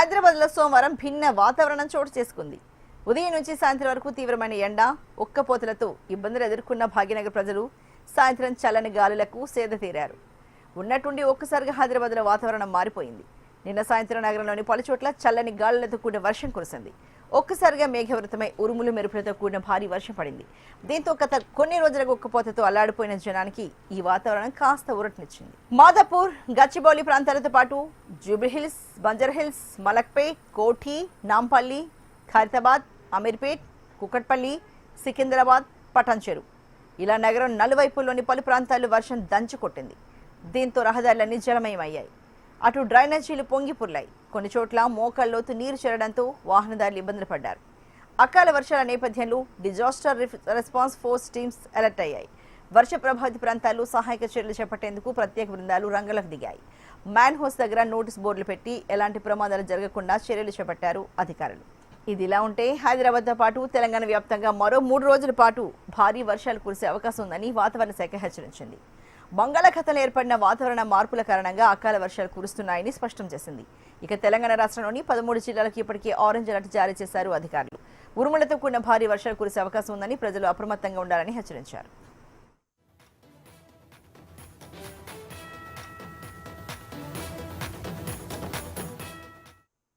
హైదరాబాద్ లో సోమవారం భిన్న వాతావరణం చోటు చేసుకుంది. ఉదయం నుంచి సాయంత్రం వరకు తీవ్రమైన ఎండ, ఉక్కపోతలతో ఇబ్బందులు ఎదుర్కొన్న భాగ్యనగర్ ప్రజలు సాయంత్రం చల్లని గాలులకు సేద తీరారు. ఉన్నట్టుండి ఒక్కసారిగా హైదరాబాద్ లో వాతావరణం మారిపోయింది. నిన్న సాయంత్రం నగరంలోని పలుచోట్ల చల్లని గాలులతో కూడిన వర్షం కురిసింది. ఒక్కసారిగా మేఘవృతమై ఉరుములు మెరుపులతో కూడిన భారీ వర్షం పడింది. దీంతో గత కొన్ని రోజులకు ఉక్కపోతతో అల్లాడిపోయిన జనానికి ఈ వాతావరణం కాస్త ఊరటనిచ్చింది. మాదాపూర్, గచ్చిబౌలి ప్రాంతాలతో పాటు జూబ్లీహిల్స్, బంజారాహిల్స్, మలక్పేట్, కోఠి, నాంపల్లి, ఖైరతాబాద్, అమీర్పేట్, కుకట్పల్లి, సికింద్రాబాద్, పటాన్చెరు ఇలా నగరం నలువైపుల్లోని పలు ప్రాంతాల్లో వర్షం దంచుకొట్టింది. దీంతో రహదారులన్నీ జలమయమయ్యాయి. అటు డ్రైనేజీలు పొంగిపుర్లాయి. కొన్ని చోట్ల మోకాళ్లోతు నీరు చేరడంతో వాహనదారులు ఇబ్బందులు పడ్డారు. అకాల వర్షాల నేపథ్యంలో disaster response force teams alert అయ్యాయి. వర్ష ప్రభావిత ప్రాంతాల్లో సహాయక చర్యలు చేపట్టేందుకు ప్రత్యేక బృందాలు రంగంలోకి దిగాయి. మ్యాన్ హౌస్ దగ్గర నోటీస్ బోర్డులు పెట్టి ఎలాంటి ప్రమాదాలు జరగకుండా చర్యలు చేపట్టారు అధికారులు. ఇదిలా ఉంటే హైదరాబాద్తో పాటు తెలంగాణ వ్యాప్తంగా మరో 3 రోజుల పాటు భారీ వర్షాలు కురిసే అవకాశం ఉందని వాతావరణ శాఖ హెచ్చరించింది. బంగాళాఖాతంలో ఏర్పడిన వాతావరణ మార్పుల కారణంగా అకాల వర్షాలు కురుస్తున్నాయని స్పష్టం చేసింది. ఇక తెలంగాణ రాష్ట్రంలోని 13 జిల్లాలకు ఇప్పటికే ఆరెంజ్ అలర్ట్ జారీ చేశారు అధికారులు. ఉరుములతో కూడిన భారీ వర్షాలు కురిసే అవకాశం ఉందని ప్రజలు అప్రమత్తంగా ఉండాలని హెచ్చరించారు.